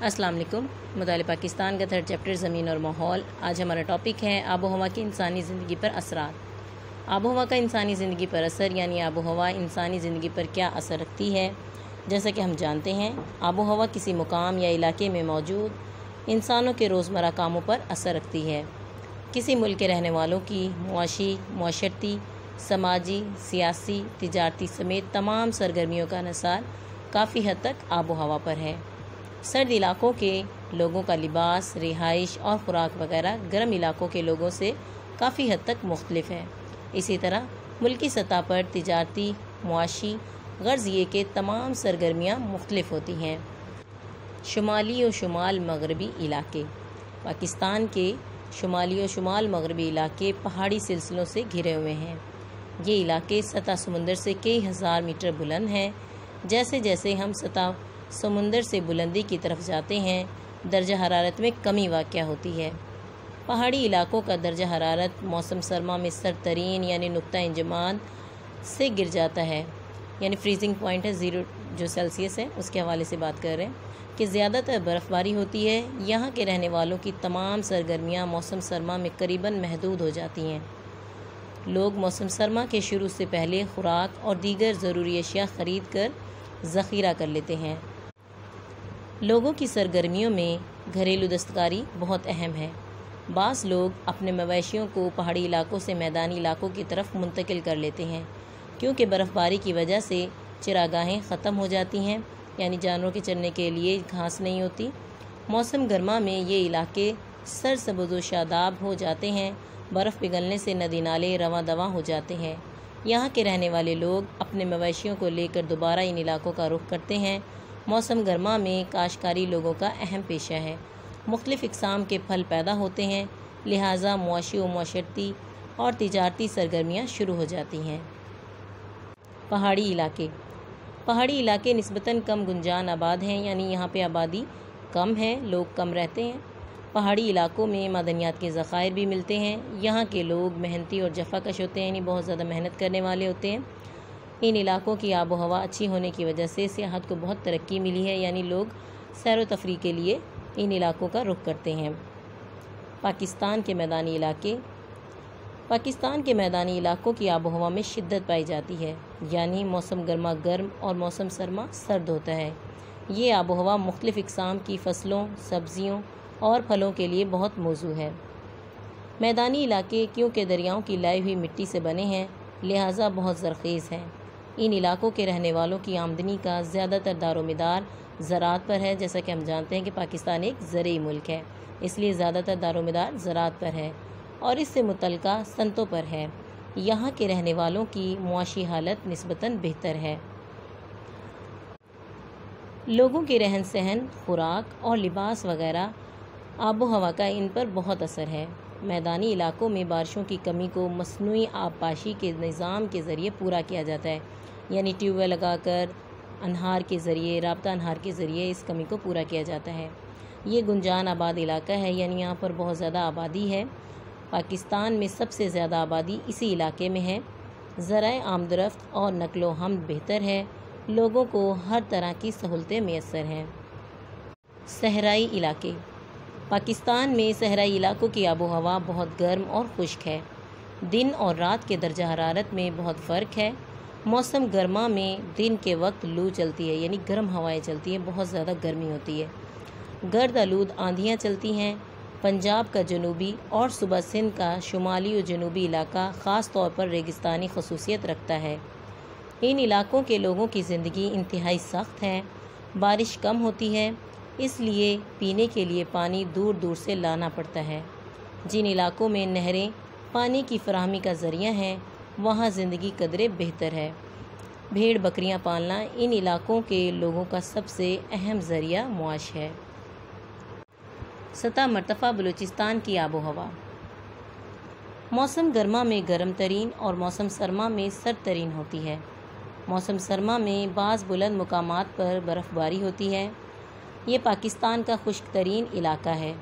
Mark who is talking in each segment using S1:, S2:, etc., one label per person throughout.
S1: अस्सलाम वालेकुम। मुतालिब पाकिस्तान का थर्ड चैप्टर ज़मीन और माहौल। आज हमारा टॉपिक है आबो हवा के इंसानी ज़िंदगी पर असरात। आबो हवा का इंसानी ज़िंदगी पर असर यानी आबो हवा इंसानी ज़िंदगी पर क्या असर रखती है। जैसा कि हम जानते हैं, आबो हवा किसी मुकाम या इलाके में मौजूद इंसानों के रोज़मर्रा कामों पर असर रखती है। किसी मुल्क के रहने वालों की मुआशी, माशरती, समाजी, सियासी, तिजारती समेत तमाम सरगर्मियों का इन्हिसार काफ़ी हद तक आबो हवा पर है। सर्द इलाकों के लोगों का लिबास, रिहाइश और ख़ुराक वगैरह गर्म इलाकों के लोगों से काफ़ी हद तक मुख्तलिफ है। इसी तरह मुल्की सतह पर तिजारती, मुआशी, गर्ज़ ये के तमाम सरगर्मियाँ मुख्तलिफ होती हैं। शुमाली और शुमाल मगरबी इलाके। पाकिस्तान के शुमाली और शुमाल मगरबी इलाके पहाड़ी सिलसिलों से घिरे हुए हैं। ये इलाके सतह समुंदर से कई हज़ार मीटर बुलंद हैं। जैसे जैसे हम सतह समुंदर से बुलंदी की तरफ जाते हैं, दर्जा हरारत में कमी वाक़या होती है। पहाड़ी इलाकों का दर्जा हरारत मौसम सरमा में सरतरीन यानी नुक्ता इंजमाद से गिर जाता है, यानी फ्रीजिंग पॉइंट है 0 जो सेल्सियस है, उसके हवाले से बात कर रहे हैं कि ज़्यादातर बर्फ़बारी होती है। यहाँ के रहने वालों की तमाम सरगर्मियाँ मौसम सरमा में करीबन महदूद हो जाती हैं। लोग मौसम सरमा के शुरू से पहले ख़ुराक और दीगर ज़रूरी अशिया ख़रीद कर ज़ख़ीरा कर लेते हैं। लोगों की सरगर्मियों में घरेलू दस्तकारी बहुत अहम है। बाज़ लोग अपने मवेशियों को पहाड़ी इलाकों से मैदानी इलाकों की तरफ मुंतकिल कर लेते हैं, क्योंकि बर्फ़बारी की वजह से चरागाहें ख़त्म हो जाती हैं, यानी जानवरों के चरने के लिए घास नहीं होती। मौसम गर्मा में ये इलाके सरसब्ज़ व शादाब हो जाते हैं। बर्फ़ पिघलने से नदी नाले रवां दवां हो जाते हैं। यहाँ के रहने वाले लोग अपने मवेशियों को लेकर दोबारा इन इलाकों का रुख करते हैं। मौसम गर्मा में काश्तकारी लोगों का अहम पेशा है। मुख्तलिफ़ इक़साम के फल पैदा होते हैं, लिहाजा मुआशी व माशरती और तिजारती सरगर्मियाँ शुरू हो जाती हैं। पहाड़ी इलाके। पहाड़ी इलाके निस्बतन कम गुंजान आबाद हैं, यानी यहाँ पे आबादी कम है, लोग कम रहते हैं। पहाड़ी इलाकों में मादनियात के ज़ख़ायर भी मिलते हैं। यहाँ के लोग मेहनती और जफ़ाकश होते हैं, यानी बहुत ज़्यादा मेहनत करने वाले होते हैं। इन इलाकों की आबो हवा अच्छी होने की वजह से सियाहत को बहुत तरक्की मिली है, यानी लोग सैर व तफरीह के लिए इन इलाकों का रुख करते हैं। पाकिस्तान के मैदानी इलाके। पाकिस्तान के मैदानी इलाकों की आबो हवा में शिद्दत पाई जाती है, यानी मौसम गर्मा गर्म और मौसम सरमा सर्द होता है। ये आबो हवा मुख्तलिफ़ इक़साम की फ़सलों, सब्ज़ियों और फलों के लिए बहुत मौजू है। मैदानी इलाके क्योंकि दरियाओं की लाई हुई मिट्टी से बने हैं, लिहाजा बहुत ज़रख़ीज़ हैं। इन इलाकों के रहने वालों की आमदनी का ज़्यादातर दारोमदार ज़राअत पर है। जैसा कि हम जानते हैं कि पाकिस्तान एक ज़रई मुल्क है, इसलिए ज़्यादातर दारोमदार ज़राअत पर है और इससे मुतल्लिक़ा सनतों पर है। यहाँ के रहने वालों की मुआशी हालत निस्बतन बेहतर है। लोगों के रहन सहन, ख़ुराक और लिबास वगैरह आबो हवा का इन पर बहुत असर है। मैदानी इलाकों में बारिशों की कमी को मसनूई आबपाशी के निज़ाम के ज़रिए पूरा किया जाता है, यानी ट्यूबवेल लगाकर अनहार के ज़रिए, राब्ता अनहार के ज़रिए इस कमी को पूरा किया जाता है। ये गुंजान आबाद इलाका है, यानी यहाँ पर बहुत ज़्यादा आबादी है। पाकिस्तान में सबसे ज़्यादा आबादी इसी इलाके में है। ज़राए आमदरफ्त और नकलो हमल बेहतर है। लोगों को हर तरह की सहूलतें मैसर हैं। सहराई इलाके। पाकिस्तान में सहराई इलाकों की आबो हवा बहुत गर्म और खुश्क है। दिन और रात के दर्जा हरारत में बहुत फ़र्क है। मौसम गर्मा में दिन के वक्त लू चलती है, यानी गर्म हवाएं चलती हैं, बहुत ज़्यादा गर्मी होती है। गर्द आलूद आंधियाँ चलती हैं। पंजाब का जनूबी और सूबा सिंध का शुमाली और जनूबी इलाका ख़ास तौर पर रेगिस्तानी खसूसियत रखता है। इन इलाकों के लोगों की ज़िंदगी इंतहाई सख्त है। बारिश कम होती है, इसलिए पीने के लिए पानी दूर दूर से लाना पड़ता है। जिन इलाकों में नहरें पानी की फराहमी का ज़रिया हैं, वहाँ ज़िंदगी कदरे बेहतर है। भेड़ बकरियाँ पालना इन इलाकों के लोगों का सबसे अहम ज़रिया मुआश है। सतह मरतफ़ा बलूचिस्तान की आबो हवा। मौसम गर्मा में गर्म तरीन और मौसम सरमा में सर्द तरीन होती है। मौसम सरमा में बाज़ बुलंद मुकामात पर बर्फ़बारी होती है। ये पाकिस्तान का खुश्क तरीन इलाका है।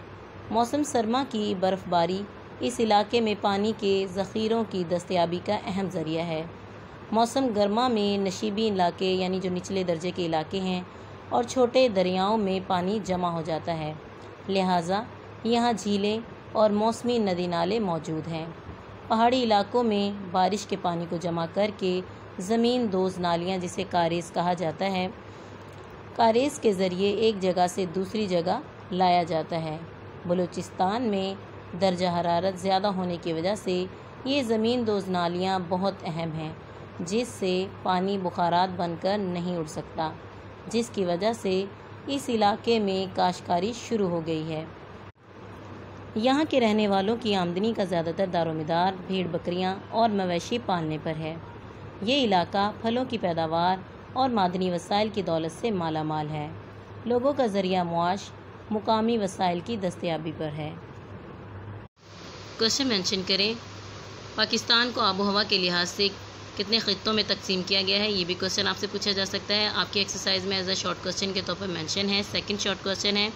S1: मौसम सरमा की बर्फ़बारी इस इलाके में पानी के ज़ख़ीरों की दस्तयाबी का अहम ज़रिया है। मौसम गर्मा में नशीबी इलाके, यानी जो निचले दर्जे के इलाके हैं, اور چھوٹے دریاؤں میں پانی جمع ہو جاتا ہے، لہٰذا یہاں جھیلیں اور موسمی ندی نالے موجود ہیں۔ پہاڑی علاقوں میں بارش کے پانی کو جمع کر کے زمین دوز نالیاں، جسے کاریز کہا جاتا ہے، کاریز کے ذریعے ایک جگہ سے دوسری جگہ لایا جاتا ہے۔ بلوچستان میں درجہ حرارت زیادہ ہونے کی وجہ سے یہ زمین دوز نالیاں بہت اہم ہیں، جس سے پانی بخارات بن کر نہیں اڑ سکتا، جس کی وجہ سے اس علاقے میں کاشتکاری شروع ہو گئی ہے۔ یہاں کے رہنے والوں کی آمدنی کا زیادہ تر دار و مدار بھیڑ بکریاں اور مویشی پالنے پر ہے۔ یہ علاقہ پھلوں کی پیداوار اور معدنی وسائل کی دولت سے مالا مال ہے۔ لوگوں کا ذریعہ معاش مقامی وسائل کی دستیابی پر ہے۔ کوشچن مینشن کریں، پاکستان کو آب و ہوا کے لحاظ سے کتنے خطوں میں تقسیم کیا گیا ہے؟ یہ بھی کوشچن آپ سے پوچھا جا سکتا ہے۔ آپ کی ایکسرسائز میں ایز اے شارٹ کوشچن کے طور پر مینشن ہے۔ سیکنڈ شارٹ کوشچن ہے،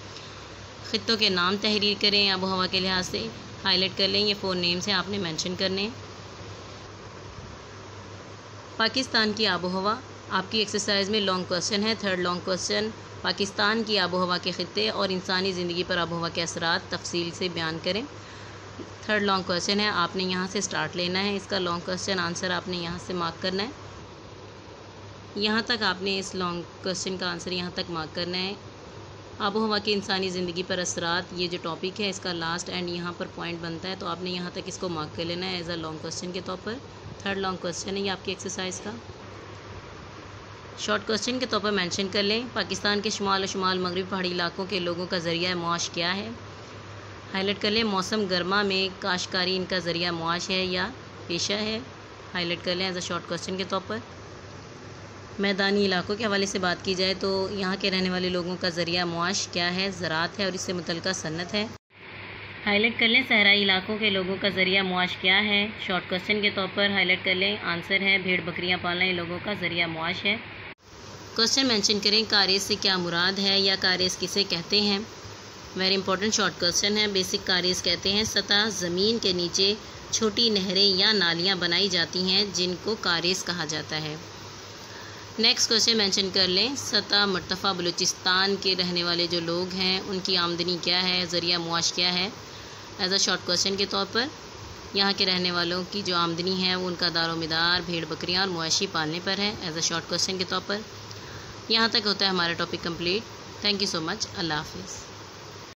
S1: خطوں کے نام تحریر کریں آب و ہوا کے لحاظ سے، ہائی لائٹ کر لیں۔ یہ 4 نیمز ہیں، آپ نے مینشن کرنے۔ پاکستان کی آب و ہوا آپ کی ایکسرسائز میں لانگ کوشچن ہے۔ تھرڈ لانگ کوشچن، پاکستان کی آب و ہوا کے خطے اور انسانی زندگی پر آب و ہوا کے اثرات تفصیل سے بیان کریں۔ تھرڈ لانگ کوشچن ہے، آپ نے یہاں سے سٹارٹ لینا ہے، اس کا لانگ کوشچن آنسر آپ نے یہاں سے مارک کرنا ہے۔ یہاں تک آپ نے اس لانگ کوشچن کا آنسر یہاں تک مارک کرنا ہے۔ آب و ہوا کی انسانی زندگی پر اثرات، یہ جو ٹاپک ہے اس کا لاسٹ اینڈ یہاں پر پوائنٹ بنتا ہے، تو آپ نے یہاں تک اس کو مارک کر لینا ہے ایز اے لانگ کوشچن کے طور پر۔ تھرڈ لانگ کوشچن ہے یہ آپ کی ایکسرسائز کا۔ شارٹ کوشچن کے طور پر مینشن کر لیں، پاکستان کے شمال و شمال مغربی پہاڑی علاقوں کے لوگوں کا ذریعہ معاش کیا ہے؟ ہائی لائٹ کر لیں، موسم گرما میں کاشتکاری ان کا ذریعہ معاش ہے یا پیشہ ہے؟ ہائی لائٹ کر لیں ایز اے شارٹ کوشچن کے طور پر۔ میدانی علاقوں کے حوالے سے بات کی جائے تو یہاں کے رہنے والے لوگوں کا ذریعہ معاش کیا ہے؟ زراعت ہے اور اس سے متعلقہ صنعت ہے۔ ہائی لائٹ کر لیں، صحرائی علاقوں کے لوگوں کا ذریعہ معاش کیا ہے؟ شارٹ کوشچن کے طور پر ہائی لائٹ کر لیں، آنسر ہے بھیڑ بکریاں پالنا ان لوگوں کا ذریعہ معاش ہے۔ کوشچن مینشن کریں، کاریز سے کیا مراد ہے یا کاریز کسے کہتے ہیں؟ ویری امپورٹنٹ شارٹ کوشچن ہے۔ بیسک کاریز کہتے ہیں سطح زمین کے نیچے چھوٹی نہریں یا نالیاں بنائی جاتی ہیں جن کو کاریز کہا جاتا ہے۔ نیکسٹ کوشچن مینشن کر لیں، سطح مرتفع بلوچستان کے رہنے والے جو لوگ ہیں ان کی آمدنی کیا ہے، ذریعہ معاش کیا ہے؟ ایز اے شارٹ کوشچن کے طور پر یہاں کے رہنے والوں کی جو آمدنی ہے وہ ان کا دار و مدار بھیڑ بکریاں اور مویشی پالنے پر ہے، ایز اے شارٹ کوشچن کے طور پر۔ یہاں تک ہوتا ہے ہمارا topic complete. Thank you so much. Allah حافظ۔